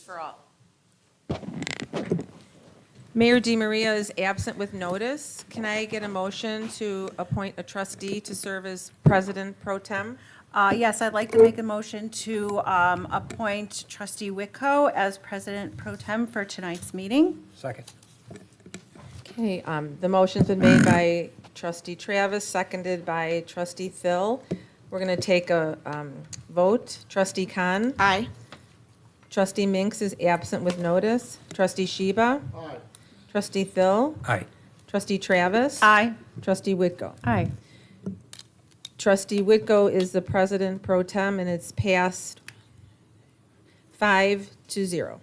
for all. Mayor DiMaria is absent with notice. Can I get a motion to appoint a trustee to serve as president pro tem? Yes, I'd like to make a motion to appoint trustee Whitco as president pro tem for tonight's meeting. Second. Okay, the motion's been made by trustee Travis, seconded by trustee Phil. We're going to take a vote. Trustee Khan. Aye. Trustee Minks is absent with notice. Trustee Sheba. Aye. Trustee Phil. Aye. Trustee Travis. Aye. Trustee Whitco. Aye. Trustee Whitco is the president pro tem, and it's passed 5-0.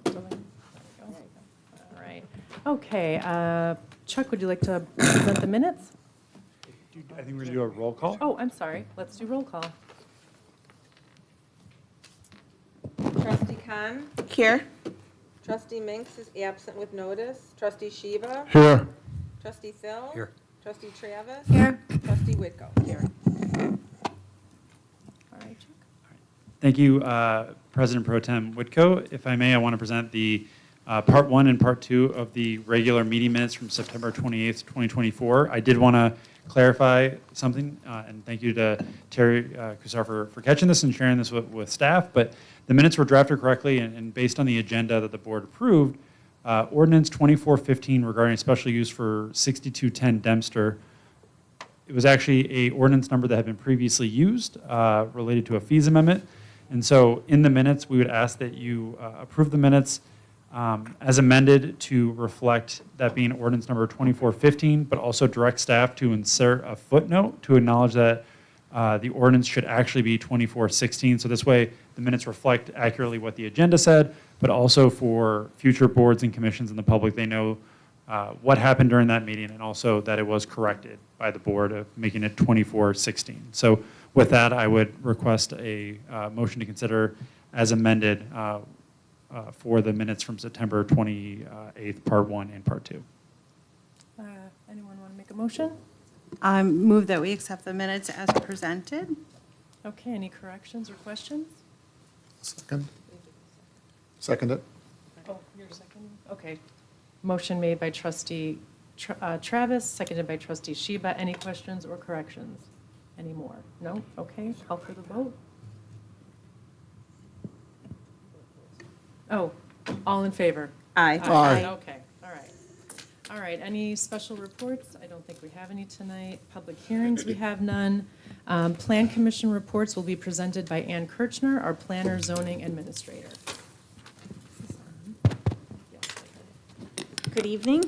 All right. Okay, Chuck, would you like to present the minutes? I think we're going to do a roll call. Oh, I'm sorry. Let's do roll call. Trustee Khan. Here. Trustee Minks is absent with notice. Trustee Sheba. Here. Trustee Phil. Here. Trustee Travis. Here. Trustee Whitco. Here. All right, Chuck. Thank you, President Pro Tem Whitco. If I may, I want to present the Part 1 and Part 2 of the regular meeting minutes from September 28th, 2024. I did want to clarify something, and thank you to Terry Kusar for catching this and sharing this with staff, but the minutes were drafted correctly and based on the agenda that the board approved. Ordinance 2415 regarding special use for 6210 Dempster, it was actually a ordinance number that had been previously used related to a fees amendment. And so in the minutes, we would ask that you approve the minutes as amended to reflect that being ordinance number 2415, but also direct staff to insert a footnote to acknowledge that the ordinance should actually be 2416. So this way, the minutes reflect accurately what the agenda said, but also for future boards and commissions and the public, they know what happened during that meeting and also that it was corrected by the board of making it 2416. So with that, I would request a motion to consider as amended for the minutes from September 28th, Part 1 and Part 2. Anyone want to make a motion? Move that we accept the minutes as presented. Okay, any corrections or questions? Second. Second it. Oh, you're second? Okay. Motion made by trustee Travis, seconded by trustee Sheba. Any questions or corrections? Any more? No? Okay, call for the vote. Oh, all in favor? Aye. Aye. Okay, all right. All right, any special reports? I don't think we have any tonight. Public hearings, we have none. Plan Commission reports will be presented by Ann Kirchner, our planner zoning administrator. Good evening.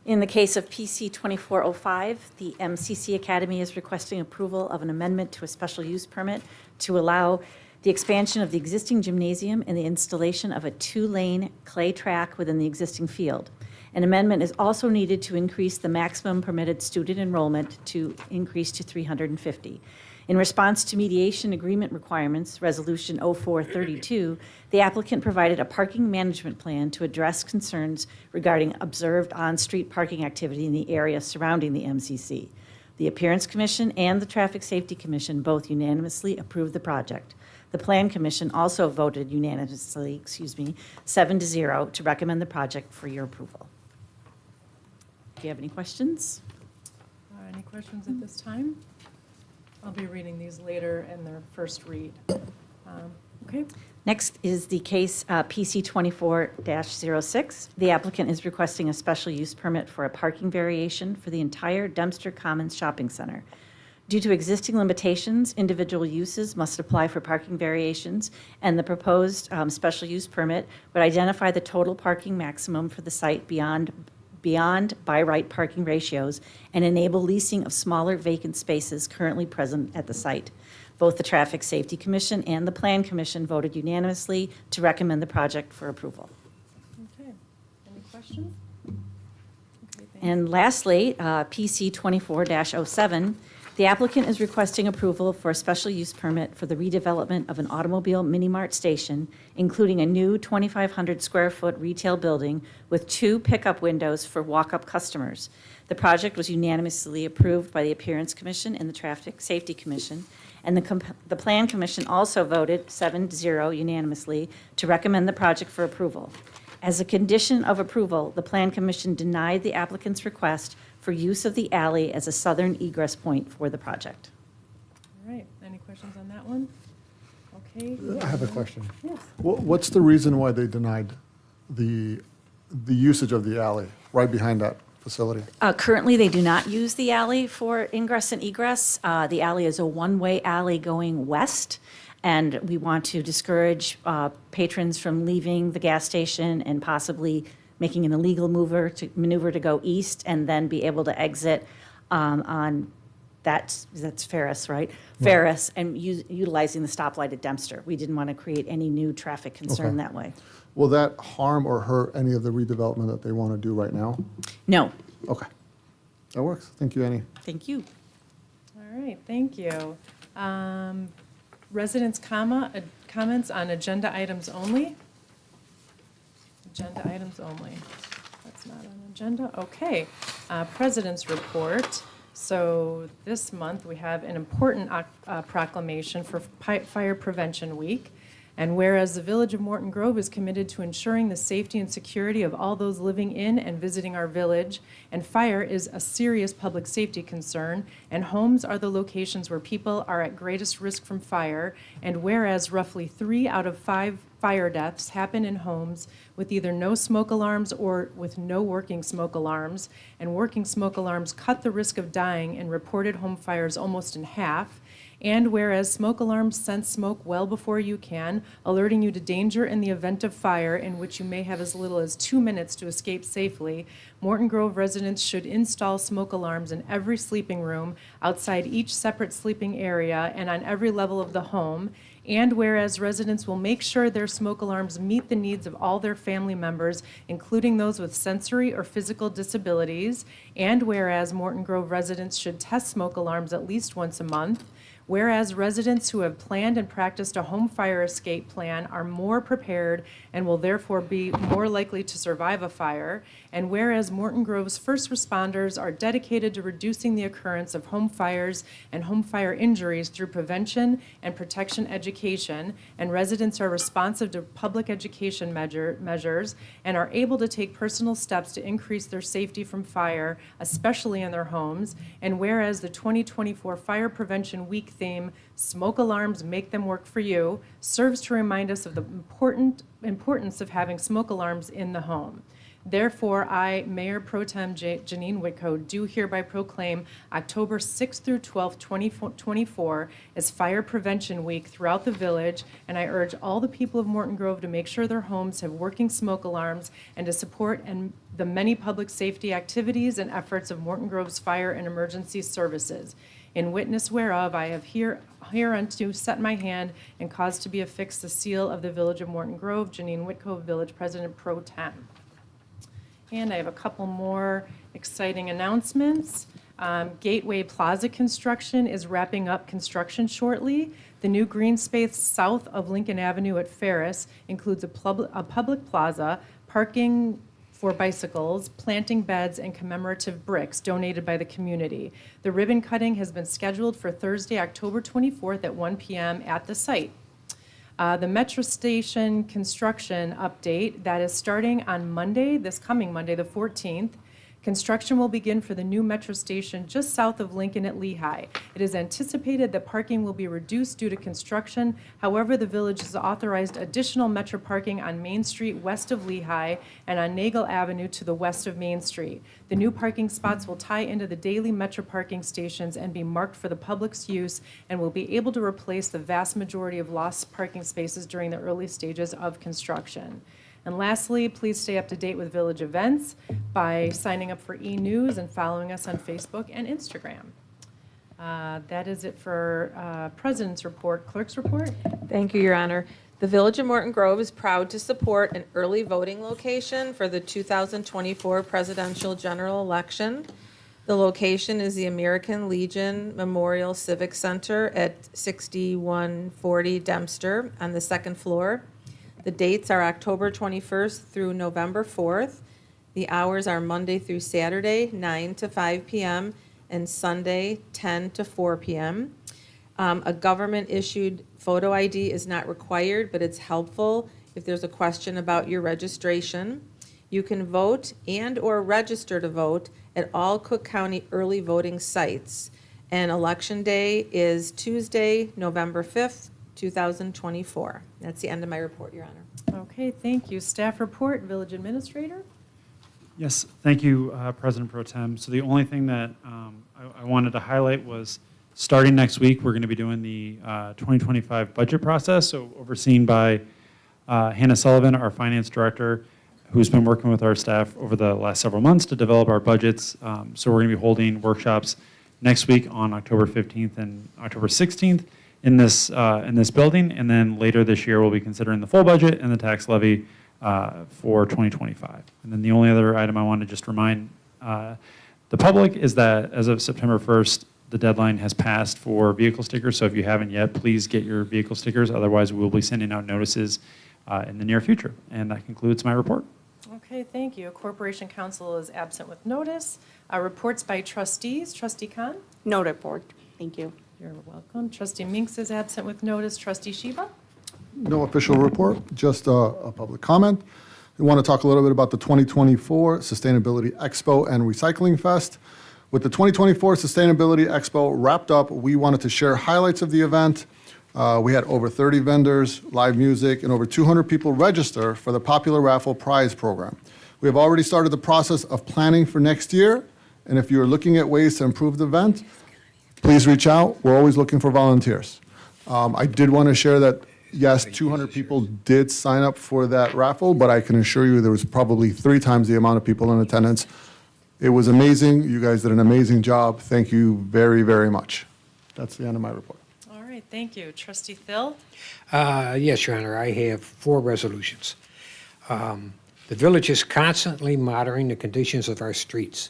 In the case of PC 2405, the MCC Academy is requesting approval of an amendment to a special use permit to allow the expansion of the existing gymnasium and the installation of a 2-lane clay track within the existing field. An amendment is also needed to increase the maximum permitted student enrollment to increase to 350. In response to mediation agreement requirements, Resolution 0432, the applicant provided a parking management plan to address concerns regarding observed on-street parking activity in the area surrounding the MCC. The Appearance Commission and the Traffic Safety Commission both unanimously approved the project. The Plan Commission also voted unanimously, 7-0, to recommend the project for your approval. Do you have any questions? Any questions at this time? I'll be reading these later in their first read. Okay. Next is the case PC 24-06. The applicant is requesting a special use permit for a parking variation for the entire Dempster Commons Shopping Center. Due to existing limitations, individual uses must apply for parking variations, and the proposed special use permit would identify the total parking maximum for the site beyond by right parking ratios and enable leasing of smaller vacant spaces currently present at the site. Both the Traffic Safety Commission and the Plan Commission voted unanimously to recommend the project for approval. Okay. Any questions? Okay, thank you. And lastly, PC 24-07, The applicant is requesting approval for a special use permit for the redevelopment of an automobile mini-mart station, including a new 2,500 square foot retail building with 2 pickup windows for walk-up customers. The project was unanimously approved by the Appearance Commission and the Traffic Safety Commission, and the Plan Commission also voted 7-0 unanimously to recommend the project for approval. As a condition of approval, the Plan Commission denied the applicant's request for use of the alley as a southern egress point for the project. All right, any questions on that one? Okay. I have a question. Yes. What's the reason why they denied the usage of the alley right behind that facility? Currently, they do not use the alley for ingress and egress. The alley is a one-way alley going west, and we want to discourage patrons from leaving the gas station and possibly making an illegal maneuver to go east and then be able to exit on that's Ferris, right? Ferris, and utilizing the stoplight at Dempster. We didn't want to create any new traffic concern Okay. that way. Will that harm or hurt any of the redevelopment that they want to do right now? No, Okay. That works. Thank you, Annie. thank you. All right, thank you. Residents' comments on agenda items only? Agenda items only. That's not on agenda, okay. President's report. So this month, we have an important proclamation for Fire Prevention Week. And whereas the Village of Morton Grove is committed to ensuring the safety and security of all those living in and visiting our village, and fire is a serious public safety concern, and homes are the locations where people are at greatest risk from fire, and whereas roughly 3 out of 5 fire deaths happen in homes with either no smoke alarms or with no working smoke alarms, and working smoke alarms cut the risk of dying in reported home fires almost in half, and whereas smoke alarms sense smoke well before you can, alerting you to danger in the event of fire, in which you may have as little as 2 minutes to escape safely, Morton Grove residents should install smoke alarms in every sleeping room, outside each separate sleeping area, and on every level of the home. And whereas residents will make sure their smoke alarms meet the needs of all their family members, including those with sensory or physical disabilities, and whereas Morton Grove residents should test smoke alarms at least once a month, whereas residents who have planned and practiced a home fire escape plan are more prepared and will therefore be more likely to survive a fire, and whereas Morton Grove's first responders are dedicated to reducing the occurrence of home fires and home fire injuries through prevention and protection education, and residents are responsive to public education measures and are able to take personal steps to increase their safety from fire, especially in their homes, and whereas the 2024 Fire Prevention Week theme, "Smoke Alarms Make Them Work for You," serves to remind us of the importance of having smoke alarms in the home. Therefore, I, Mayor Pro Tem Janine Whitco, do hereby proclaim October 6th through 12th, 2024 as Fire Prevention Week throughout the village, and I urge all the people of Morton Grove to make sure their homes have working smoke alarms and to support the many public safety activities and efforts of Morton Grove's fire and emergency services. In witness whereof, I have hereunto set my hand and caused to be affixed the seal of the Village of Morton Grove, Janine Whitco, Village President Pro Tem. And I have a couple more exciting announcements. Gateway Plaza construction is wrapping up construction shortly. The new green space south of Lincoln Avenue at Ferris includes a public plaza, parking for bicycles, planting beds, and commemorative bricks donated by the community. The ribbon cutting has been scheduled for Thursday, October 24th at 1 p.m. at the site. The Metro Station construction update that is starting on Monday, this coming Monday, the 14th. Construction will begin for the new Metro Station just south of Lincoln at Lehigh. It is anticipated that parking will be reduced due to construction. However, the village has authorized additional Metro parking on Main Street west of Lehigh and on Nagel Avenue to the west of Main Street. The new parking spots will tie into the daily Metro parking stations and be marked for the public's use and will be able to replace the vast majority of lost parking spaces during the early stages of construction. And lastly, please stay up to date with village events by signing up for e-news and following us on Facebook and Instagram. That is it for President's report. Clerk's report? Thank you, Your Honor. The Village of Morton Grove is proud to support an early voting location for the 2024 presidential general election. The location is the American Legion Memorial Civic Center at 6140 Dempster on the second floor. The dates are October 21st through November 4th. The hours are Monday through Saturday, 9 to 5 p.m., and Sunday, 10 to 4 p.m. A government-issued photo ID is not required, but it's helpful if there's a question about your registration. You can vote and/or register to vote at all Cook County early voting sites. And Election Day is Tuesday, November 5th, 2024. That's the end of my report, Your Honor. Okay, thank you. Staff report, Village Administrator. Yes, thank you, President Pro Tem. So the only thing that I wanted to highlight was starting next week, we're going to be doing the 2025 budget process, so overseen by Hannah Sullivan, our Finance Director, who's been working with our staff over the last several months to develop our budgets. So we're going to be holding workshops next week on October 15th and October 16th in this building, and then later this year we'll be considering the full budget and the tax levy for 2025. And then the only other item I want to just remind the public is that as of September 1st, the deadline has passed for vehicle stickers. So if you haven't yet, please get your vehicle stickers. Otherwise, we will be sending out notices in the near future. And that concludes my report. Okay, thank you. Corporation Counsel is absent with notice. Reports by trustees. Trustee Khan? No report. Thank you. You're welcome. Trustee Minks is absent with notice. Trustee Shiba? No official report, just a public comment. We want to talk a little bit about the 2024 Sustainability Expo and Recycling Fest. With the 2024 Sustainability Expo wrapped up, we wanted to share highlights of the event. We had over 30 vendors, live music, and over 200 people register for the popular raffle prize program. We have already started the process of planning for next year, and if you're looking at ways to improve the event, please reach out. We're always looking for volunteers. I did want to share that, yes, 200 people did sign up for that raffle, but I can assure you there was probably 3 times the amount of people in attendance. It was amazing. You guys did an amazing job. Thank you very, very much. That's the end of my report. All right, thank you. Trustee Phil? Yes, Your Honor, I have 4 resolutions. The village is constantly monitoring the conditions of our streets,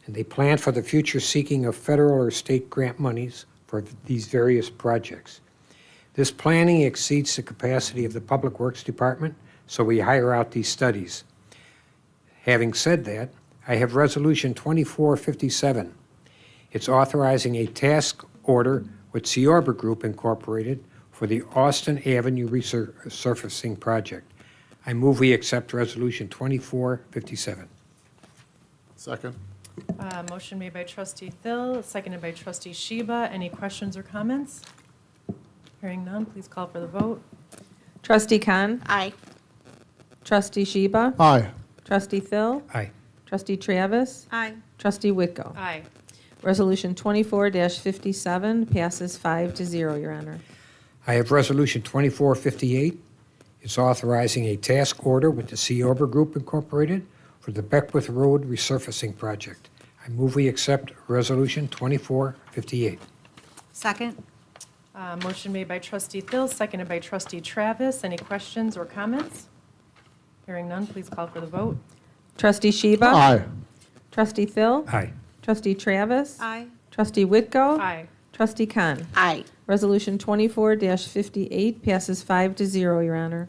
and they plan for the future seeking of federal or state grant monies for these various projects. This planning exceeds the capacity of the Public Works Department, so we hire out these studies. Having said that, I have Resolution 2457. It's authorizing a task order with Ciorba Group Incorporated for the Austin Avenue resurfacing project. I move we accept Resolution 2457. Second. Motion made by Trustee Phil, seconded by Trustee Shiba. Any questions or comments? Hearing none, please call for the vote. Trustee Khan, Aye. Trustee Shiba, Aye. Trustee Phil, Aye. Trustee Travis, Aye. Trustee Whitko. Aye. Resolution 24-57 passes 5-0, Your Honor. I have Resolution 2458. It's authorizing a task order with the Ciorba Group Incorporated for the Beckwith Road resurfacing project. I move we accept Resolution 2458. Second? Motion made by Trustee Phil, seconded by Trustee Travis. Any questions or comments? Hearing none, please call for the vote. Trustee Shiba, Aye. Trustee Phil, Aye. Trustee Travis, Aye. Trustee Whitko, Aye. Trustee Khan. Aye. Resolution 24-58 passes 5-0, Your Honor.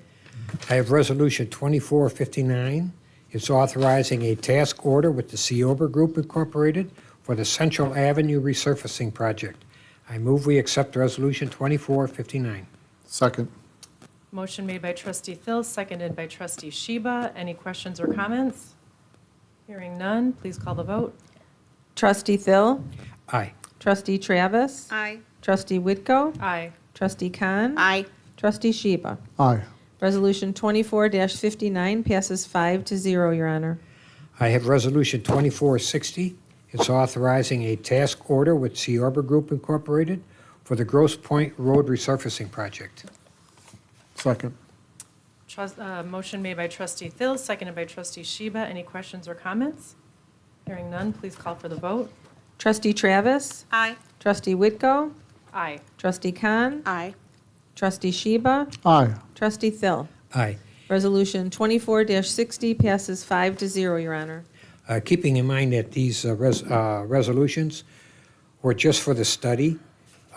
I have Resolution 2459. It's authorizing a task order with the Ciorba Group Incorporated for the Central Avenue resurfacing project. I move we accept Resolution 2459. Second. Motion made by Trustee Phil, seconded by Trustee Shiba. Any questions or comments? Hearing none, please call the vote. Trustee Phil, Aye. Trustee Travis, Aye. Trustee Whitko, Aye. Trustee Khan, Aye. Trustee Shiba. Aye. Resolution 24-59 passes 5-0, Your Honor. I have Resolution 2460. It's authorizing a task order with Ciorba Group Incorporated for the Grosse Point Road resurfacing project. Second. Motion made by Trustee Phil, seconded by Trustee Shiba. Any questions or comments? Hearing none, please call for the vote. Trustee Travis, Aye. Trustee Whitko, Aye. Trustee Khan, Aye. Trustee Shiba, Aye. Trustee Phil. Aye. Resolution 24-60 passes 5-0, Your Honor. Keeping in mind that these resolutions were just for the study,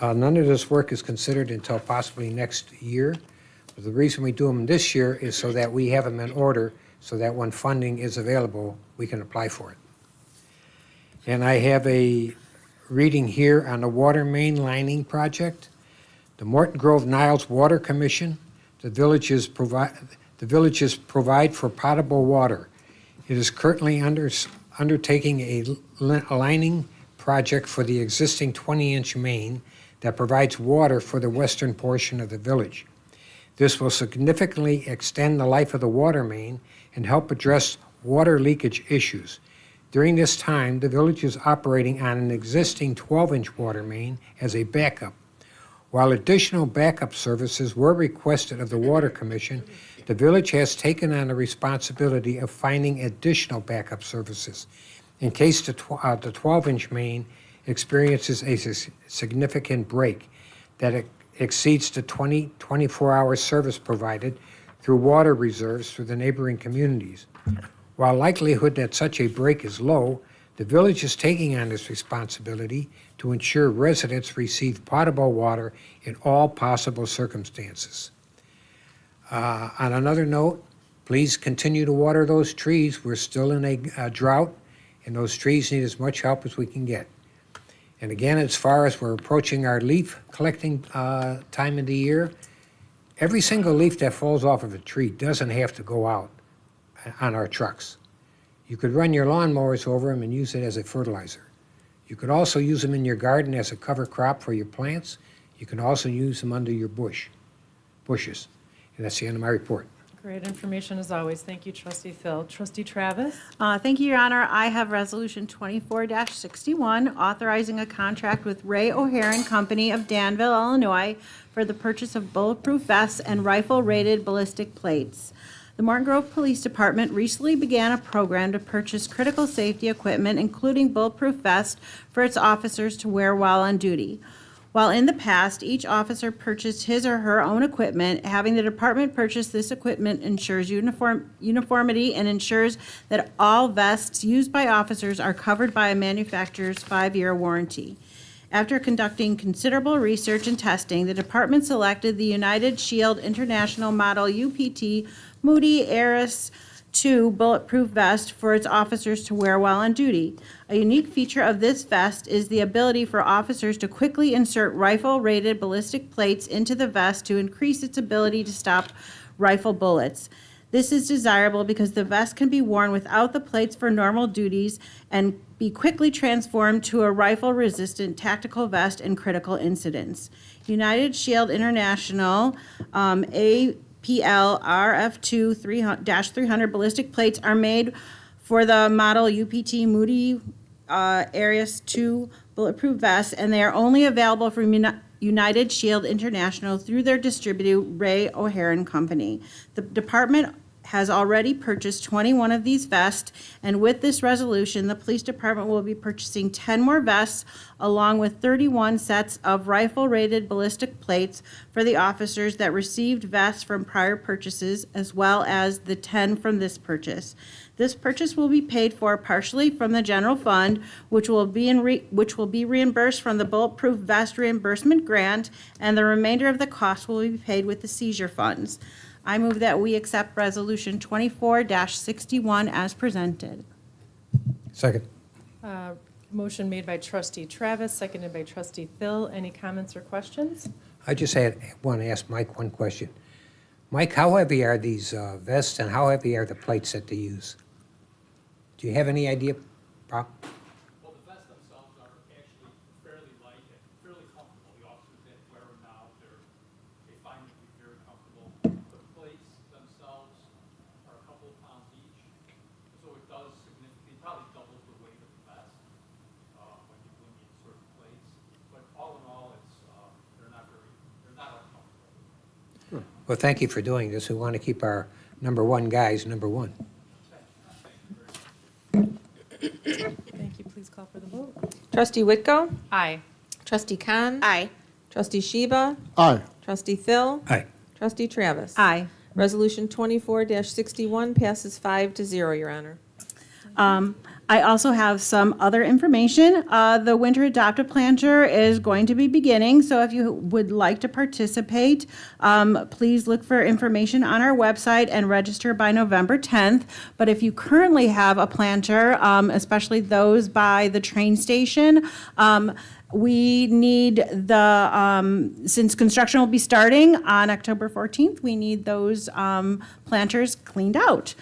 none of this work is considered until possibly next year. The reason we do them this year is so that we have them in order, so that when funding is available, we can apply for it. And I have a reading here on the water main lining project. The Morton Grove Niles Water Commission, the villages provide for potable water. It is currently undertaking a lining project for the existing 20-inch main that provides water for the western portion of the village. This will significantly extend the life of the water main and help address water leakage issues. During this time, the village is operating on an existing 12-inch water main as a backup. While additional backup services were requested of the Water Commission, the village has taken on the responsibility of finding additional backup services in case the 12-inch main experiences a significant break that exceeds the 24-hour service provided through water reserves through the neighboring communities. While likelihood that such a break is low, the village is taking on this responsibility to ensure residents receive potable water in all possible circumstances. On another note, please continue to water those trees. We're still in a drought, and those trees need as much help as we can get. And again, as far as we're approaching our leaf collecting time of the year, every single leaf that falls off of a tree doesn't have to go out on our trucks. You could run your lawnmowers over them and use it as a fertilizer. You could also use them in your garden as a cover crop for your plants. You can also use them under your bushes. And that's the end of my report. Great information as always. Thank you, Trustee Phil. Trustee Travis? Thank you, Your Honor. I have Resolution 24-61, authorizing a contract with Ray O'Hare and Company of Danville, Illinois, for the purchase of bulletproof vests and rifle-rated ballistic plates. The Morton Grove Police Department recently began a program to purchase critical safety equipment, including bulletproof vests, for its officers to wear while on duty. While in the past, each officer purchased his or her own equipment, having the department purchase this equipment ensures uniformity and ensures that all vests used by officers are covered by a manufacturer's 5-year warranty. After conducting considerable research and testing, the department selected the United Shield International Model UPT Moody Aris 2 bulletproof vest for its officers to wear while on duty. A unique feature of this vest is the ability for officers to quickly insert rifle-rated ballistic plates into the vest to increase its ability to stop rifle bullets. This is desirable because the vest can be worn without the plates for normal duties and be quickly transformed to a rifle-resistant tactical vest in critical incidents. United Shield International APL RF2 300 ballistic plates are made for the model UPT Moody Aris 2 bulletproof vests, and they are only available from United Shield International through their distributor, Ray O'Hare and Company. The department has already purchased 21 of these vests, and with this resolution, the police department will be purchasing 10 more vests, along with 31 sets of rifle-rated ballistic plates for the officers that received vests from prior purchases, as well as the 10 from this purchase. This purchase will be paid for partially from the general fund, which will be reimbursed from the bulletproof vest reimbursement grant, and the remainder of the cost will be paid with the seizure funds. I move that we accept Resolution 24-61 as presented. Second. Motion made by Trustee Travis, seconded by Trustee Phil. Any comments or questions? I just want to ask Mike one question. Mike, how heavy are these vests and how heavy are the plates that they use? Do you have any idea, Bob? Well, the vests themselves are actually fairly light and fairly comfortable. The officers that wear them now, they find them to be very comfortable. The plates themselves are a couple of pounds each, so it does significantly, probably doubles the weight of the vest when you insert the plates. But all in all, they're not uncomfortable. Well, thank you for doing this. We want to keep our number one guys number one. Thank you. Please call for the vote. Trustee Whitko? Aye. Trustee Khan? Aye. Trustee Sheba? Aye. Trustee Phil? Aye. Trustee Travis? Aye. Resolution 24-61 passes 5-0, Your Honor. I also have some other information. The Winter Adoptive Planter is going to be beginning, so if you would like to participate, please look for information on our website and register by November 10th. But if you currently have a planter, especially those by the train station, we need since construction will be starting on October 14th, we need those planters cleaned out.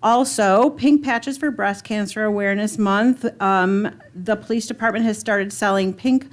Also, Pink Patches for Breast Cancer Awareness Month. The police department has started selling pink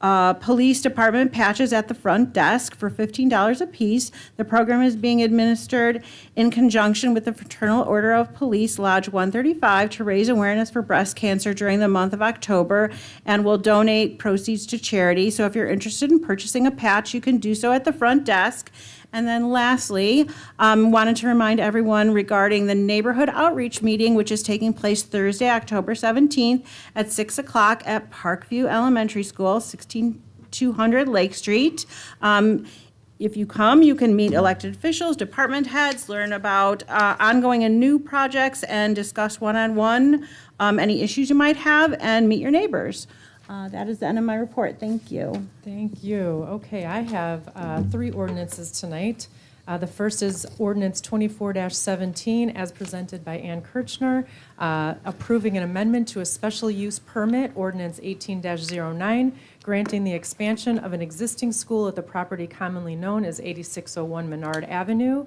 police department patches at the front desk for $15 a piece. The program is being administered in conjunction with the Fraternal Order of Police Lodge 135 to raise awareness for breast cancer during the month of October, and will donate proceeds to charity. So if you're interested in purchasing a patch, you can do so at the front desk. And then lastly, wanted to remind everyone regarding the neighborhood outreach meeting, which is taking place Thursday, October 17th at 6 o'clock at Parkview Elementary School, 16200 Lake Street. If you come, you can meet elected officials, department heads, learn about ongoing and new projects, and discuss one-on-one any issues you might have, and meet your neighbors. That is the end of my report. Thank you. Thank you. Okay, I have 3 ordinances tonight. The first is ordinance 24-17, as presented by Ann Kirchner, approving an amendment to a special use permit, ordinance 18-09, granting the expansion of an existing school at the property commonly known as 8601 Menard Avenue.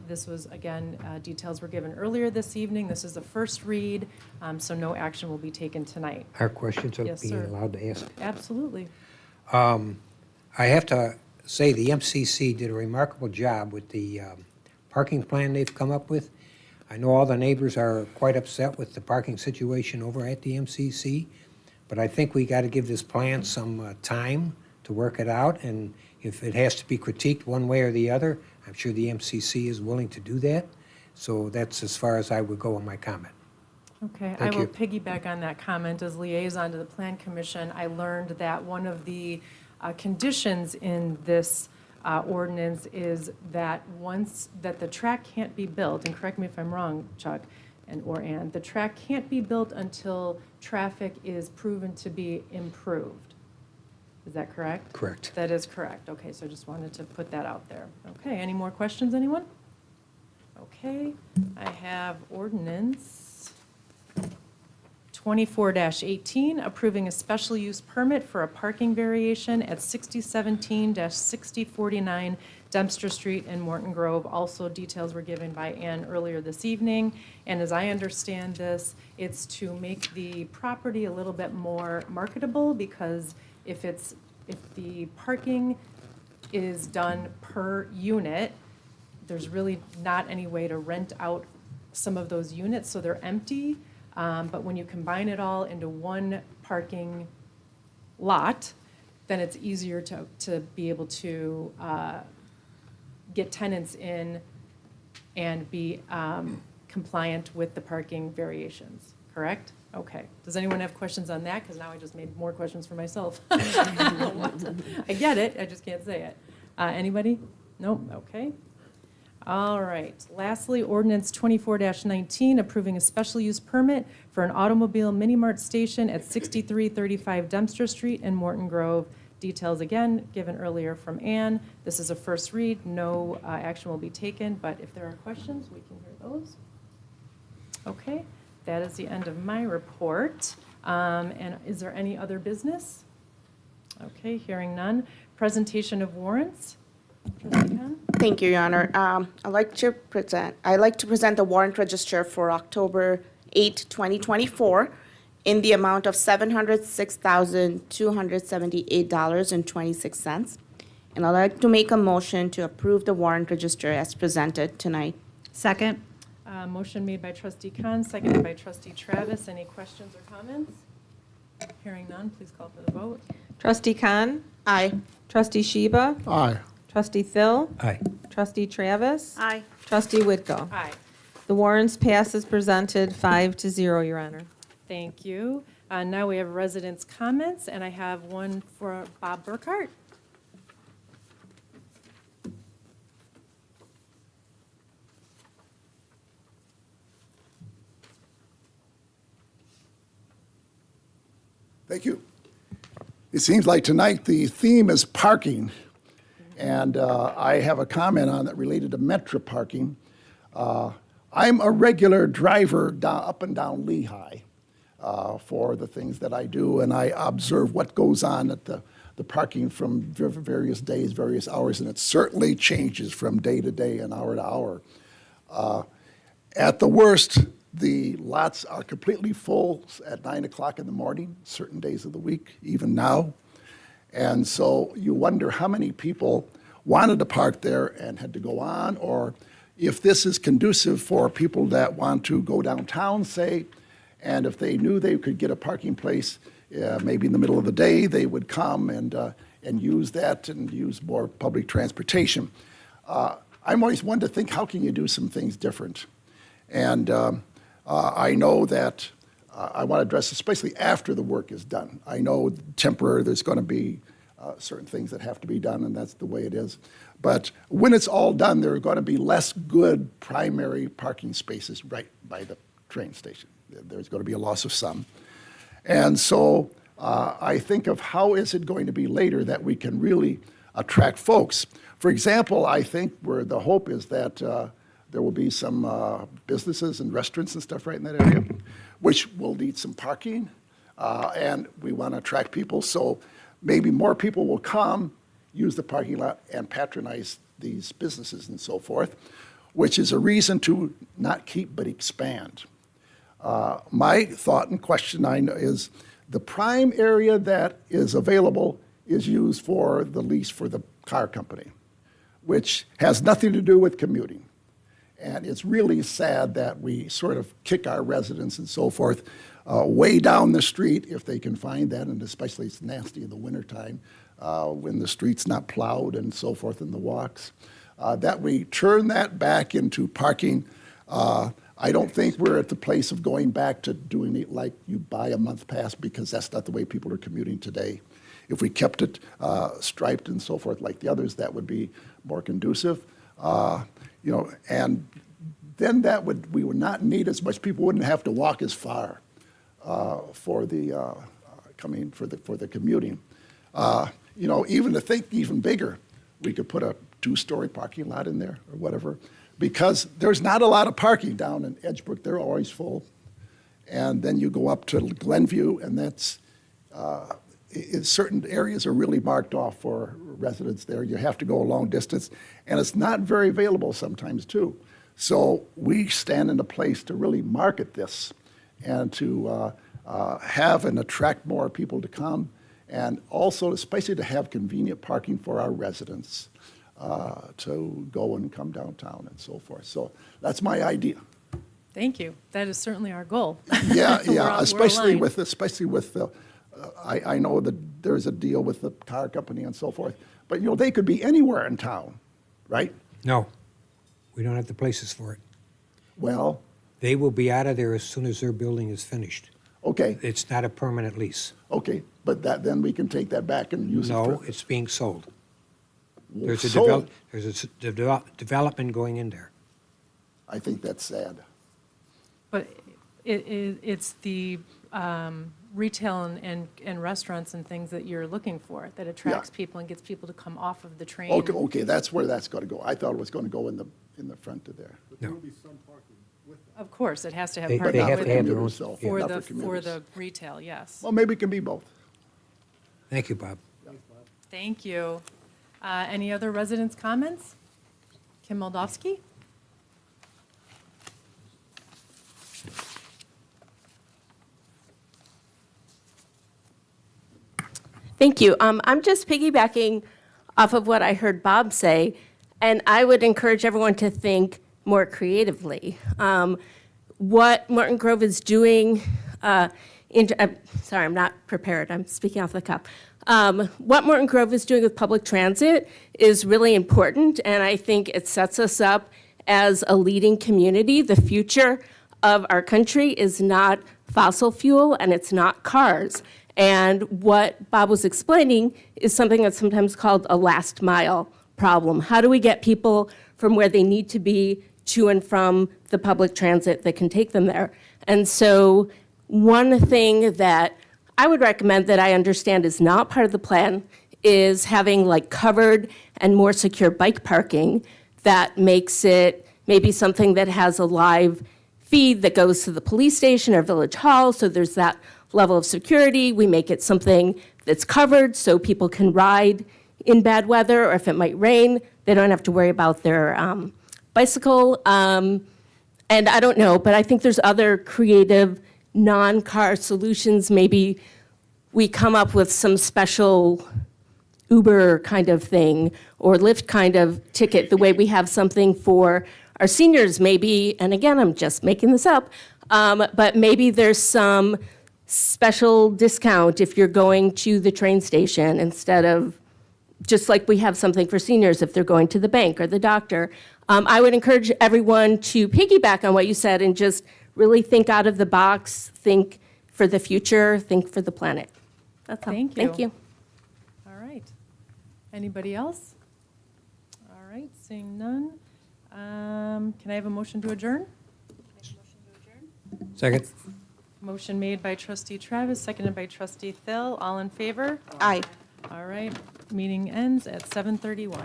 This was, again, details were given earlier this evening. This is the first read, so no action will be taken tonight. Our questions are Yes, being sir. allowed to ask. Absolutely. I have to say the MCC did a remarkable job with the parking plan they've come up with. I know all the neighbors are quite upset with the parking situation over at the MCC, but I think we got to give this plan some time to work it out, and if it has to be critiqued one way or the other, I'm sure the MCC is willing to do that. So that's as far as I would go in my comment. Okay, I Thank will you. piggyback on that comment. As liaison to the Plan Commission, I learned that one of the conditions in this ordinance is that that the track can't be built, and correct me if I'm wrong, Chuck or Ann, the track can't be built until traffic is proven to be improved. Is that correct? Correct. That is correct. Okay, so I just wanted to put that out there. Okay, any more questions, anyone? Okay, I have ordinance 24-18, approving a special use permit for a parking variation at 6017-6049 Dempster Street in Morton Grove. Also, details were given by Ann earlier this evening. And as I understand this, it's to make the property a little bit more marketable, because if the parking is done per unit, there's really not any way to rent out some of those units, so they're empty. But when you combine it all into one parking lot, then it's easier to be able to get tenants in and be compliant with the parking variations, correct? Okay. Does anyone have questions on that? Because now I just made more questions for myself. I get it, I just can't say it. Anybody? Nope, okay. All right. Lastly, ordinance 24-19, approving a special use permit for an automobile mini-mart station at 6335 Dempster Street in Morton Grove. Details, again, given earlier from Ann. This is a first read. No action will be taken, but if there are questions, we can hear those. Okay. That is the end of my report. And is there any other business? Okay, hearing none. Presentation of warrants. Trustee Khan? Thank you, Your Honor. I'd like to present the warrant register for October 8, 2024, in the amount of $706,278.26. And I'd like to make a motion to approve the warrant register as presented tonight. Second. Motion made by Trustee Khan, seconded by Trustee Travis. Any questions or comments? Hearing none, please call for the vote. Trustee Khan? Aye. Trustee Sheba? Aye. Trustee Thill? Aye. Trustee Travis? Aye. Trustee Whitko? Aye. The warrants pass as presented, 5-0, Your Honor. Thank you. Now we have residents' comments, and I have one for Bob Burkhart. Thank you. It seems like tonight the theme is parking, and I have a comment on that related to Metro parking. I'm a regular driver up and down Lehigh for the things that I do, and I observe what goes on at the parking from various days, various hours, and it certainly changes from day to day and hour to hour. At the worst, the lots are completely full at 9 o'clock in the morning, certain days of the week, even now. And so you wonder how many people wanted to park there and had to go on, or if this is conducive for people that want to go downtown, say, and if they knew they could get a parking place, maybe in the middle of the day, they would come and use that and use more public transportation. I'm always one to think, how can you do some things different? And I know that I want to address, especially after the work is done. I know temporary, there's going to be certain things that have to be done, and that's the way it is. But when it's all done, there are going to be less good primary parking spaces right by the train station. There's going to be a loss of some. And so I think of how is it going to be later that we can really attract folks. For example, I think where the hope is that there will be some businesses and restaurants and stuff right in that area, which will need some parking, and we want to attract people. So maybe more people will come, use the parking lot, and patronize these businesses and so forth, which is a reason to not keep but expand. My thought and question is the prime area that is available is used for the lease for the car company, which has nothing to do with commuting. And it's really sad that we sort of kick our residents and so forth way down the street if they can find that, and especially it's nasty in the wintertime when the street's not plowed and so forth in the walks. That we turn that back into parking. I don't think we're at the place of going back to doing it like you buy a month pass, because that's not the way people are commuting today. If we kept it striped and so forth like the others, that would be more conducive. And then we would not need as much. People wouldn't have to walk as far for the commuting. Even to think even bigger, we could put a 2-story parking lot in there or whatever, because there's not a lot of parking down in Edgebrook. They're always full. And then you go up to Glenview, and that's certain areas are really marked off for residents there. You have to go a long distance, and it's not very available sometimes too. So we stand in a place to really market this and to have and attract more people to come, and also especially to have convenient parking for our residents to go and come downtown and so forth. So that's my idea. Thank you. That is certainly our goal. Yeah, We're yeah, aligned. especially with the, I know that there's a deal with the car company and so forth, but they could be anywhere in town, right? No, we don't have the places for it. Well, They will be out of there as soon as their building is finished. okay, It's not a permanent lease. okay, but then we can take that back and use it for. No, it's being sold. There's a Sold. development going in there. I think that's sad. But it's the retail and restaurants and things that you're looking for that attracts Yeah. people and gets people to come off of the train. Okay, that's where that's going to go. I thought it was going to go in the front of there. No. Of course, it has to have They parking have with to have their commuters, own, though. for Not the for commuters. retail, yes. Well, maybe it can be both. Thank you, Bob. Thank you. Any other residents' comments? Kim Moldovsky? Thank you. I'm just piggybacking off of what I heard Bob say, and I would encourage everyone to think more creatively. What Morton Grove is doing, sorry, I'm not prepared. I'm speaking off the cuff. What Morton Grove is doing with public transit is really important, and I think it sets us up as a leading community. The future of our country is not fossil fuel, and it's not cars. And what Bob was explaining is something that's sometimes called a last mile problem. How do we get people from where they need to be to and from the public transit that can take them there? And so one thing that I would recommend that I understand is not part of the plan is having like covered and more secure bike parking that makes it maybe something that has a live feed that goes to the police station or village hall, so there's that level of security. We make it something that's covered so people can ride in bad weather, or if it might rain, they don't have to worry about their bicycle. And I don't know, but I think there's other creative non-car solutions. Maybe we come up with some special Uber kind of thing or Lyft kind of ticket, the way we have something for our seniors maybe, and again, I'm just making this up, but maybe there's some special discount if you're going to the train station instead of, just like we have something for seniors if they're going to the bank or the doctor. I would encourage everyone to piggyback on what you said and just really think out of the box, think for the future, think for the planet. That's all. Thank you. Thank you. All right. Anybody else? All right, seeing none. Can I have a motion to adjourn? Second. Motion made by trustee Travis, seconded by trustee Thill. All in favor? Aye. All right, meeting ends at 7:31.